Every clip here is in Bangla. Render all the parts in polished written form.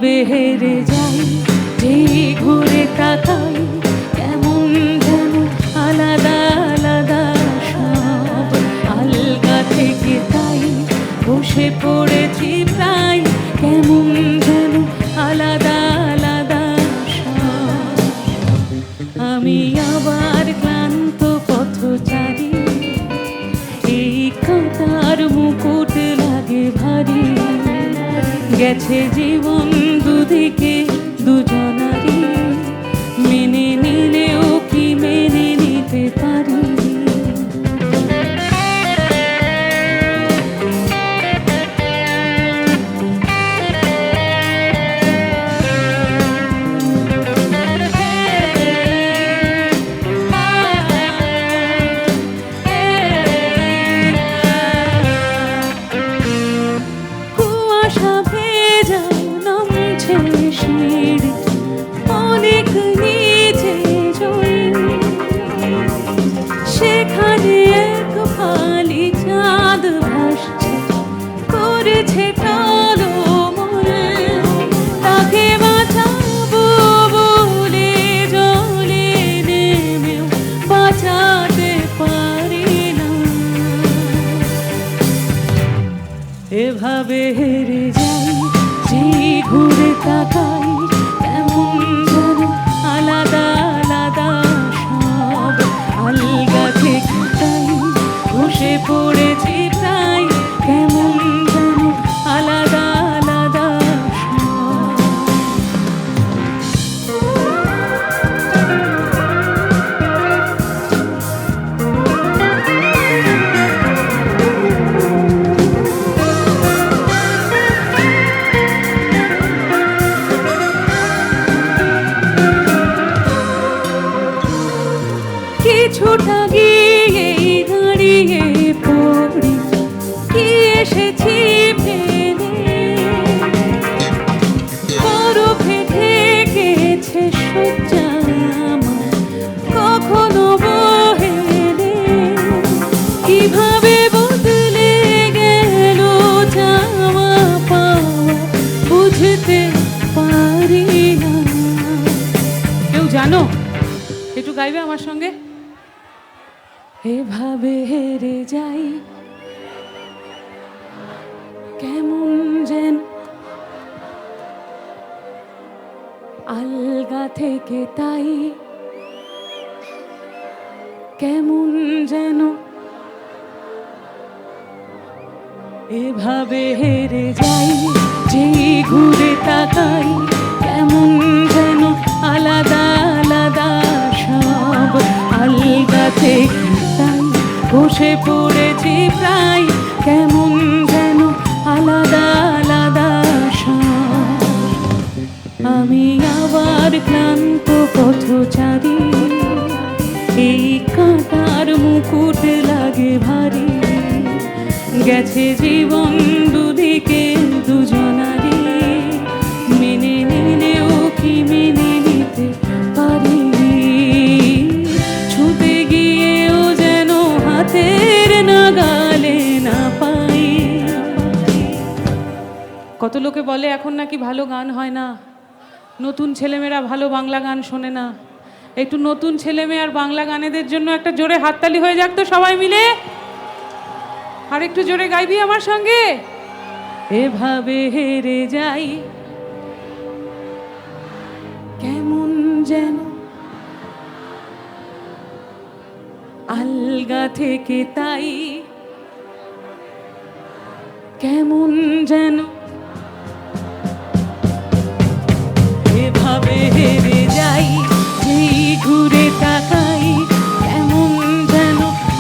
এভাবে হেরে যাই, যেই ঘুরে তাকাই কেমন যেন আলাদা আলাদা সব। আলগা থেকে তাই বসে পড়েছি প্রায়, কেমন যেন আলাদা আলাদা সব। আমি আবার ক্লান্ত পথচারী, এই কাঁটার মুকুট লাগে ভারী। গেছে জীবন দুদিকে দুজনারই, মেনে নিলেও কি মেনে নিতে পারি। অনেক নিচে সেখানে এক ফালি চাঁদ ভাসছে, করেছে টলমল। তাকে বাঁচাবো বলে জলে নেমেও বাঁচাতে পারি না। এভাবে হেরে যাই, যে ঘুরে তাকাই কেমন যেন আলাদা আলাদা সব। আলগা থেকে তাই বসে পড়েছি প্রায়, কেমন যেন আলাদা আলাদা কিছুটা গিয়ে দাঁড়িয়ে পড়ি, কি এসেছি ফেলে। বরফে ঢেকেছে সজ্জা আমার, কখনো বহেলে। কিভাবে বদলে গেল চাওয়া পাওয়া বুঝতে পারি না। কেউ জানো? একটু গাইবে আমার সঙ্গে? এভাবে হেরে যাই, কেমন যেন আলগা থেকে তাই, কেমন যেন। এভাবে হেরে যাই, যেই ঘুরে তাকাই কেমন যেন আলাদা আলাদা সব। আলগা থেকে তাই বসে পড়েছি প্রায়, কেমন যেন আলাদা আলাদা সব। আমি আবার ক্লান্ত পথচারী, এই কাঁটার মুকুট লাগে ভারী। গেছে জীবন দুদিকে দুজনারই, মেনে নিলেও কি মেনে নিতে পারি। ছুতে গিয়েও যেন হাতের নাগালে না পাই। কত লোকে বলে এখন নাকি ভালো গান হয় না, নতুন ছেলেমেয়েরা ভালো বাংলা গান শোনে না। একটু নতুন ছেলেমেয়ে আর বাংলা গানেদের জন্য একটা জোরে হাততালি হয়ে যাক তো সবাই মিলে। আর একটু জোরে গাইবি আমার সঙ্গে? এভাবে হেরে যাই, কেমন যেন আলগা থেকে তাই, কেমন যেন। এভাবে হেরে যাই, যেই ঘুরে তাকাই কেমন যেন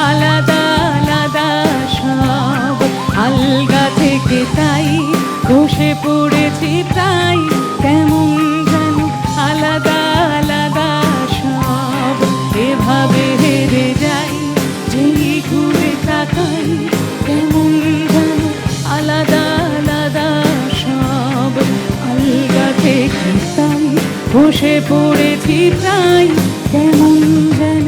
আলাদা আলাদা সব। আলগা থেকে তাই বসে পড়েছি তাই, কেমন যেন আলাদা আলাদা সব। এভাবে হেরে যাই, যেই ঘুরে তাকাই কেমন যেন আলাদা আলাদা সব। আলগা থেকে তাই বসে পড়েছি প্রায়, কেমন যেন